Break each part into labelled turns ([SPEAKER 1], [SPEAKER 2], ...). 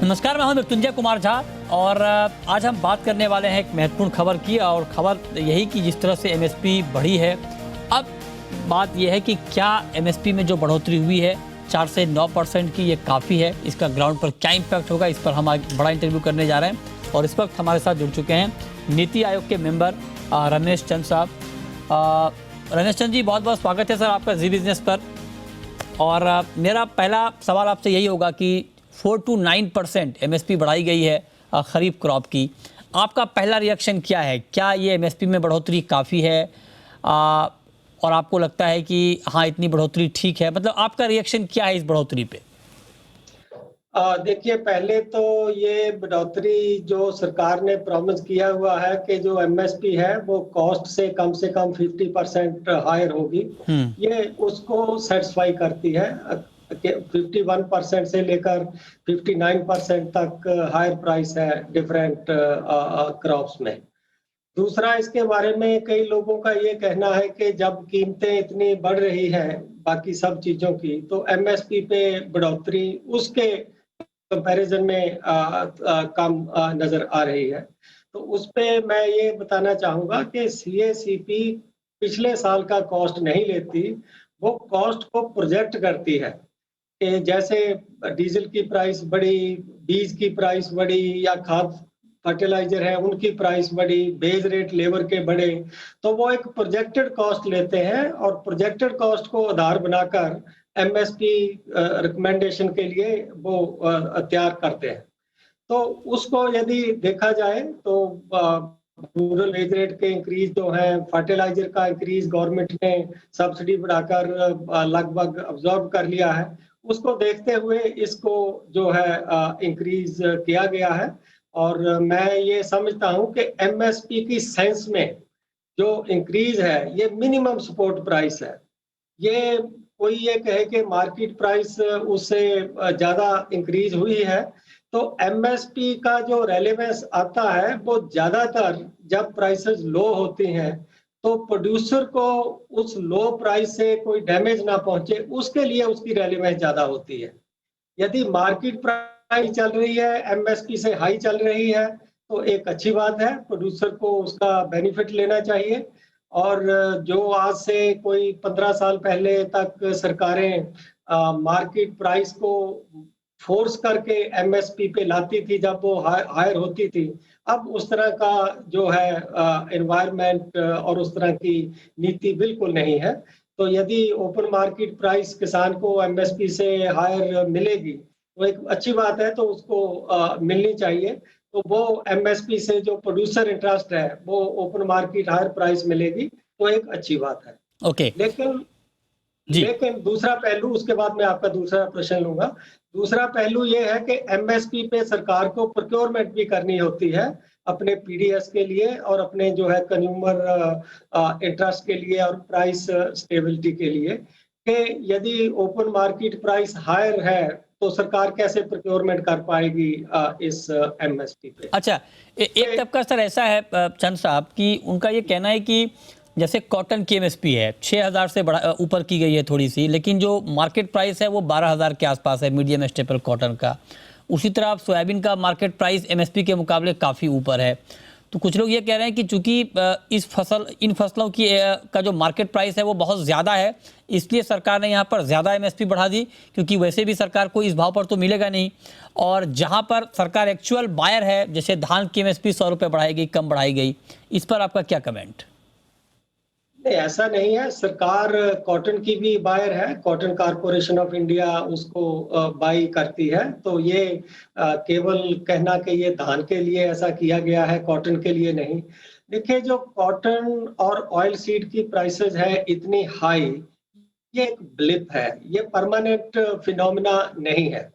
[SPEAKER 1] नमस्कार, मैं हूं मृत्युंजय कुमार झा और आज हम बात करने वाले हैं एक महत्वपूर्ण खबर की। और खबर यही कि जिस तरह से एमएसपी बढ़ी है, अब बात यह है कि क्या एमएसपी में जो बढ़ोतरी हुई है 4 से 9% की, ये काफ़ी है? इसका ग्राउंड पर क्या इम्पैक्ट होगा, इस पर हम आज बड़ा इंटरव्यू करने जा रहे हैं। और इस वक्त हमारे साथ जुड़ चुके हैं नीति आयोग के मेंबर रमेश चंद साहब। रमेश चंद जी, बहुत बहुत स्वागत है सर आपका जी बिजनेस पर। और मेरा पहला सवाल आपसे यही होगा कि 4 to 9% एमएसपी बढ़ाई गई है खरीफ क्रॉप की। आपका पहला रिएक्शन क्या है? क्या ये एमएसपी में बढ़ोतरी काफ़ी है और आपको लगता है कि हाँ इतनी बढ़ोतरी ठीक है? मतलब आपका रिएक्शन क्या है इस बढ़ोतरी पे?
[SPEAKER 2] देखिए, पहले तो ये बढ़ोतरी जो सरकार ने प्रॉमिस किया हुआ है कि जो एमएसपी है वो कॉस्ट से कम 50% हायर होगी, ये उसको सेटिस्फाई करती है। 51% से लेकर 59% तक हायर प्राइस है डिफरेंट क्रॉप्स में। दूसरा, इसके बारे में कई लोगों का ये कहना है कि जब कीमतें इतनी बढ़ रही हैं बाकी सब चीज़ों की, तो एमएसपी पे बढ़ोतरी उसके कंपैरिजन में कम नजर आ रही है। तो उस पे मैं ये बताना चाहूँगा कि सीएसीपी पिछले साल का कॉस्ट नहीं लेती, वो कॉस्ट को प्रोजेक्ट करती है कि जैसे डीजल की प्राइस बढ़ी, बीज की प्राइस बढ़ी या खाद फर्टिलाइजर है उनकी प्राइस बढ़ी, बेज रेट लेबर के बढ़े, तो वो एक प्रोजेक्टेड कॉस्ट लेते हैं और प्रोजेक्टेड कॉस्ट को आधार बनाकर एमएसपी रिकमेंडेशन के लिए वो तैयार करते हैं। तो उसको यदि देखा जाए तो रूरल वेज रेट के इंक्रीज जो है, फर्टिलाइजर का इंक्रीज गवर्नमेंट ने सब्सिडी बढ़ाकर लगभग अब्जॉर्ब कर लिया है, उसको देखते हुए इसको जो है इंक्रीज किया गया है। और मैं ये समझता हूँ कि एमएसपी की सेंस में जो इंक्रीज है ये मिनिमम सपोर्ट प्राइस है। ये कोई ये कहे कि मार्केट प्राइस उससे ज़्यादा इंक्रीज हुई है, तो एमएसपी का जो रेलेवेंस आता है वो ज़्यादातर जब प्राइसेस लो होती हैं तो प्रोड्यूसर को उस लो प्राइस से कोई डैमेज ना पहुंचे, उसके लिए उसकी रेलेवेंस ज़्यादा होती है। यदि मार्केट प्राइस चल रही है एमएसपी से हाई चल रही है तो एक अच्छी बात है, प्रोड्यूसर को उसका बेनिफिट लेना चाहिए। और जो आज से कोई 15 साल पहले तक सरकारें मार्केट प्राइस को फोर्स करके एमएसपी पे लाती थी जब वो हायर होती थी, अब उस तरह का जो है एनवायरनमेंट और उस तरह की नीति बिल्कुल नहीं है। तो यदि ओपन मार्केट प्राइस किसान को एमएसपी से हायर मिलेगी तो एक अच्छी बात है, तो उसको मिलनी चाहिए। तो वो एमएसपी से जो प्रोड्यूसर इंटरेस्ट है वो ओपन मार्केट हायर प्राइस मिलेगी, तो एक अच्छी बात है।
[SPEAKER 1] ओके
[SPEAKER 2] लेकिन दूसरा पहलू, उसके बाद मैं आपका दूसरा प्रश्न लूंगा। दूसरा पहलू ये है कि एमएसपी पे सरकार को प्रोक्योरमेंट भी करनी होती है अपने पीडीएस के लिए और अपने जो है कंज्यूमर इंटरेस्ट के लिए और प्राइस स्टेबिलिटी के लिए, कि यदि ओपन मार्केट प्राइस हायर है तो सरकार कैसे प्रोक्योरमेंट कर पाएगी इस एमएसपी पे।
[SPEAKER 1] अच्छा, एक तबका सर ऐसा है चंद साहब कि उनका ये कहना है कि जैसे कॉटन की एमएसपी है 6,000 से ऊपर की गई है थोड़ी सी, लेकिन जो मार्केट प्राइस है वो 12,000 के आसपास है मीडियम स्टेपल कॉटन का। उसी तरह सोयाबीन का मार्केट प्राइस एमएसपी के मुकाबले काफ़ी ऊपर है। तो कुछ लोग ये कह रहे हैं कि चूंकि इन फसलों की का जो मार्केट प्राइस है वो बहुत ज़्यादा है, इसलिए सरकार ने यहाँ पर ज़्यादा एमएसपी बढ़ा दी, क्योंकि वैसे भी सरकार को इस भाव पर तो मिलेगा नहीं। और जहाँ पर सरकार एक्चुअल बायर है, जैसे धान की एमएसपी 100 रुपये बढ़ाई गई, कम बढ़ाई गई, इस पर आपका क्या कमेंट?
[SPEAKER 2] नहीं, ऐसा नहीं है। सरकार कॉटन की भी बायर है, कॉटन कारपोरेशन ऑफ इंडिया उसको बाई करती है। तो ये केवल कहना कि ये धान के लिए ऐसा किया गया है, कॉटन के लिए नहीं। देखिए, जो कॉटन और ऑयल सीड की प्राइसेस है इतनी हाई, ये एक ब्लिप है, ये परमानेंट फिनोमिना नहीं है।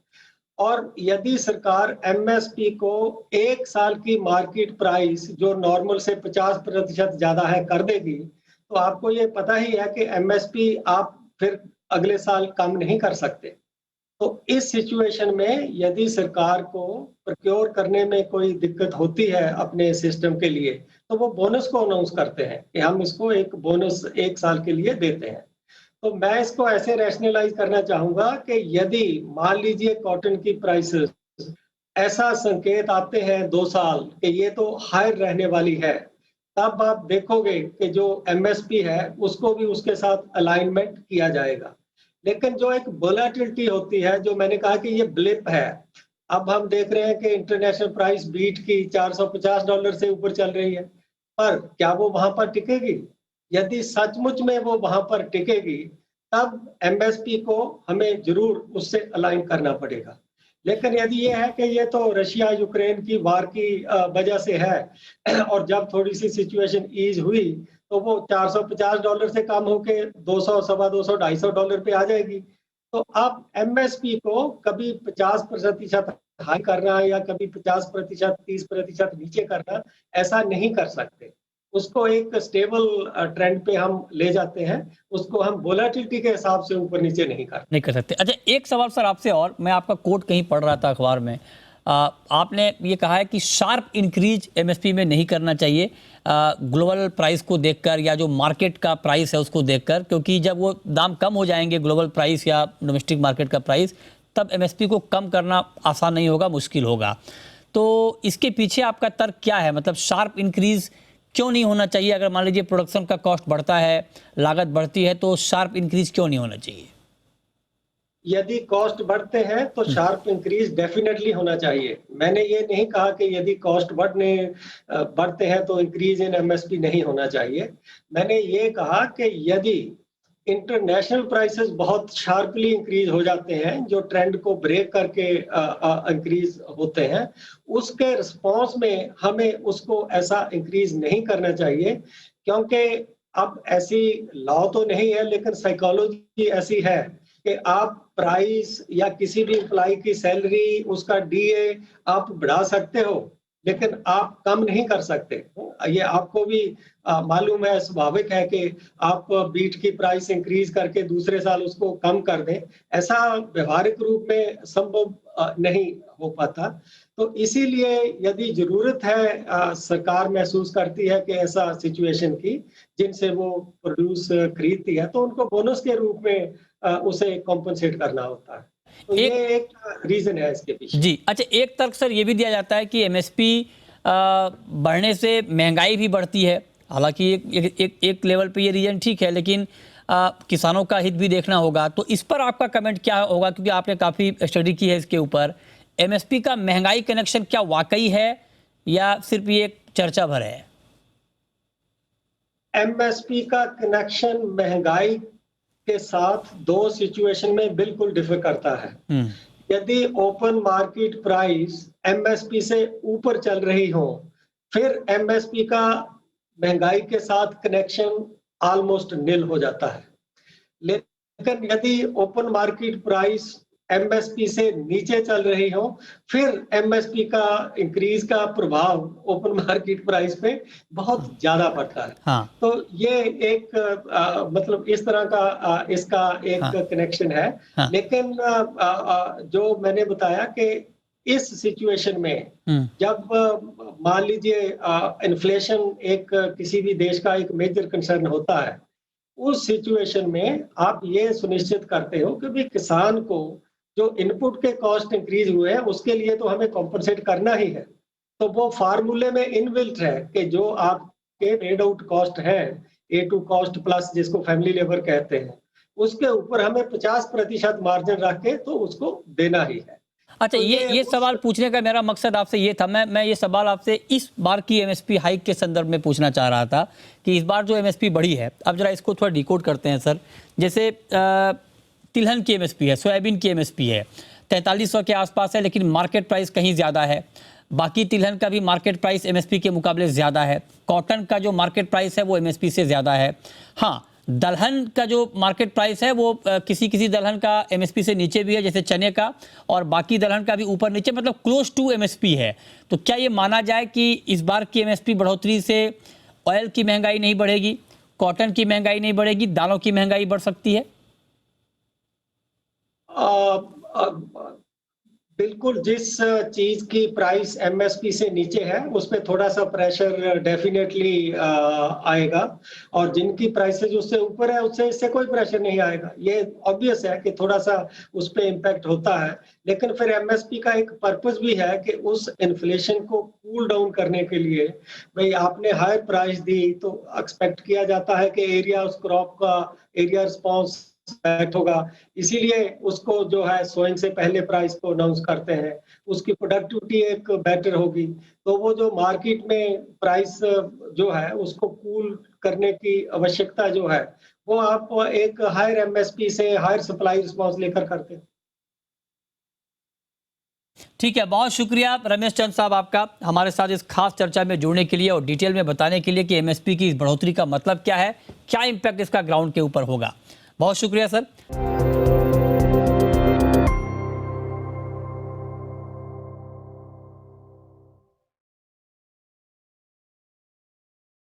[SPEAKER 2] और यदि सरकार एमएसपी को एक साल की मार्केट प्राइस जो नॉर्मल से 50% ज्यादा है कर देगी, तो आपको ये पता ही है कि एमएसपी आप फिर अगले साल कम नहीं कर सकते। तो इस सिचुएशन में यदि सरकार को प्रोक्योर करने में कोई दिक्कत होती है अपने सिस्टम के लिए, तो वो बोनस को अनाउंस करते हैं कि हम इसको एक बोनस एक साल के लिए देते हैं। तो मैं इसको ऐसे रैशनलाइज करना चाहूंगा कि यदि मान लीजिए कॉटन की प्राइसेस ऐसा संकेत आते हैं 2 साल कि ये तो हायर रहने वाली है, तब आप देखोगे कि जो एमएसपी है उसको भी उसके साथ अलाइनमेंट किया जाएगा। लेकिन जो एक वोलेटिलिटी होती है, जो मैंने कहा कि ये ब्लिप है, अब हम देख रहे हैं कि इंटरनेशनल प्राइस बीट की $450 से ऊपर चल रही है, पर क्या वो वहां पर टिकेगी? यदि सचमुच में वो वहां पर टिकेगी, तब एमएसपी को हमें जरूर उससे अलाइन करना पड़ेगा। लेकिन यदि ये है कि ये तो रशिया यूक्रेन की वार की वजह से है और जब थोड़ी सी सिचुएशन ईज हुई तो वो $450 से कम होके 200, सवा 200, $250 पे आ जाएगी। तो अब एमएसपी को कभी 50% हाई करना या कभी 50%, 30% नीचे करना, ऐसा नहीं कर सकते। उसको एक स्टेबल ट्रेंड पे हम ले जाते हैं, उसको हम वोलेटिलिटी के हिसाब से ऊपर नीचे नहीं करते।
[SPEAKER 1] नहीं कर सकते। अच्छा, एक सवाल सर आपसे और, मैं आपका कोट कहीं पढ़ रहा था अखबार में, आपने ये कहा है कि शार्प इंक्रीज एमएसपी में नहीं करना चाहिए ग्लोबल प्राइस को देखकर या जो मार्केट का प्राइस है उसको देखकर, क्योंकि जब वो दाम कम हो जाएंगे ग्लोबल प्राइस या डोमेस्टिक मार्केट का प्राइस, तब एमएसपी को कम करना आसान नहीं होगा, मुश्किल होगा। तो इसके पीछे आपका तर्क क्या है? मतलब शार्प इंक्रीज क्यों नहीं होना चाहिए? अगर मान लीजिए प्रोडक्शन का कॉस्ट बढ़ता है, लागत बढ़ती है, तो शार्प इंक्रीज क्यों नहीं होना चाहिए?
[SPEAKER 2] यदि कॉस्ट बढ़ते हैं तो शार्प इंक्रीज डेफिनेटली होना चाहिए। मैंने ये नहीं कहा कि यदि कॉस्ट बढ़ते हैं तो इंक्रीज इन एमएसपी नहीं होना चाहिए। मैंने ये कहा कि यदि इंटरनेशनल प्राइसेस बहुत शार्पली इंक्रीज हो जाते हैं, जो ट्रेंड को ब्रेक करके इंक्रीज होते हैं, उसके रिस्पॉन्स में हमें उसको ऐसा इंक्रीज नहीं करना चाहिए, क्योंकि अब ऐसी लॉ तो नहीं है, लेकिन साइकोलॉजी ऐसी है कि आप प्राइस या किसी भी एम्प्लॉय की सैलरी, उसका डीए आप बढ़ा सकते हो, लेकिन आप कम नहीं कर सकते। ये आपको भी मालूम है, स्वाभाविक है कि आप बीट की प्राइस इंक्रीज करके दूसरे साल उसको कम कर दें, ऐसा व्यवहारिक रूप में संभव नहीं हो पाता। तो इसीलिए यदि जरूरत है, सरकार महसूस करती है कि ऐसा सिचुएशन की जिनसे वो प्रोड्यूस खरीदती है, तो उनको बोनस के रूप में उसे कॉम्पनसेट करना होता है। तो ये एक रीजन है इसके पीछे।
[SPEAKER 1] जी, अच्छा, एक तर्क सर ये भी दिया जाता है कि एमएसपी बढ़ने से महंगाई भी बढ़ती है। हालांकि एक लेवल पे ये रीजन ठीक है, लेकिन किसानों का हित भी देखना होगा। तो इस पर आपका कमेंट क्या होगा, क्योंकि आपने काफ़ी स्टडी की है इसके ऊपर? एमएसपी का महंगाई कनेक्शन क्या वाकई है या सिर्फ ये एक चर्चा भर है?
[SPEAKER 2] एमएसपी का कनेक्शन महंगाई के साथ दो सिचुएशन में बिल्कुल डिफर करता है। यदि ओपन मार्केट प्राइस एमएसपी से ऊपर चल रही हो, फिर एमएसपी का महंगाई के साथ कनेक्शन ऑलमोस्ट निल हो जाता है। लेकिन यदि ओपन मार्केट प्राइस एमएसपी से नीचे चल रही हो, फिर एमएसपी का इंक्रीज का प्रभाव ओपन मार्केट प्राइस पे बहुत ज्यादा पड़ता है।
[SPEAKER 1] हाँ।
[SPEAKER 2] तो ये एक मतलब इस तरह का इसका एक कनेक्शन है।
[SPEAKER 1] हाँ।
[SPEAKER 2] लेकिन जो मैंने बताया कि इस सिचुएशन में जब मान लीजिए इन्फ्लेशन एक किसी भी देश का एक मेजर कंसर्न होता है, उस सिचुएशन में आप ये सुनिश्चित करते हो कि भी किसान को जो इनपुट के कॉस्ट इंक्रीज हुए हैं उसके लिए तो हमें कॉम्पनसेट करना ही है। तो वो फार्मूले में इनबिल्ट है कि जो आपके पेड आउट कॉस्ट है, A2 कॉस्ट प्लस जिसको फैमिली लेबर कहते हैं, उसके ऊपर हमें 50% मार्जिन रख के तो उसको देना ही है।
[SPEAKER 1] अच्छा,
[SPEAKER 2] तो
[SPEAKER 1] ये सवाल पूछने का मेरा मकसद आपसे ये था, मैं ये सवाल आपसे इस बार की एमएसपी हाइक के संदर्भ में पूछना चाह रहा था कि इस बार जो एमएसपी बढ़ी है, अब जरा इसको थोड़ा डिकोड करते हैं सर। जैसे तिलहन की एमएसपी है, सोयाबीन की एमएसपी है 4300 के आसपास है, लेकिन मार्केट प्राइस कहीं ज़्यादा है। बाकी तिलहन का भी मार्केट प्राइस एमएसपी के मुकाबले ज़्यादा है। कॉटन का जो मार्केट प्राइस है वो एमएसपी से ज़्यादा है। हाँ, दलहन का जो मार्केट प्राइस है वो किसी दलहन का एमएसपी से नीचे भी है, जैसे चने का, और बाकी दलहन का भी ऊपर नीचे, मतलब क्लोज टू एमएसपी है। तो क्या ये माना जाए कि इस बार की एमएसपी बढ़ोतरी से ऑयल की महंगाई नहीं बढ़ेगी, कॉटन की महंगाई नहीं बढ़ेगी, दालों की महंगाई बढ़ सकती है?
[SPEAKER 2] बिल्कुल, जिस चीज की प्राइस एमएसपी से नीचे है उस पे थोड़ा सा प्रेशर डेफिनेटली आएगा, और जिनकी प्राइसेज उससे ऊपर है उससे इससे कोई प्रेशर नहीं आएगा। ये ऑब्वियस है कि थोड़ा सा उस पे इम्पैक्ट होता है, लेकिन फिर एमएसपी का एक पर्पस भी है कि उस इन्फ्लेशन को कूल डाउन करने के लिए, भाई आपने हाई प्राइस दी तो एक्सपेक्ट किया जाता है कि एरिया उस क्रॉप का एरिया रिस्पॉन्स सेट होगा, इसीलिए उसको जो है सोइंग से पहले प्राइस को अनाउंस करते हैं। उसकी प्रोडक्टिविटी एक बेटर होगी, तो वो जो मार्केट में प्राइस जो है उसको कूल करने की आवश्यकता जो है, वो आप एक हायर एमएसपी से हायर सप्लाई रिस्पॉन्स लेकर करते हैं।
[SPEAKER 1] ठीक है, बहुत शुक्रिया रमेश चंद साहब आपका हमारे साथ इस खास चर्चा में जुड़ने के लिए और डिटेल में बताने के लिए कि एमएसपी की इस बढ़ोतरी का मतलब क्या है, क्या इम्पैक्ट इसका ग्राउंड के ऊपर होगा। बहुत शुक्रिया सर।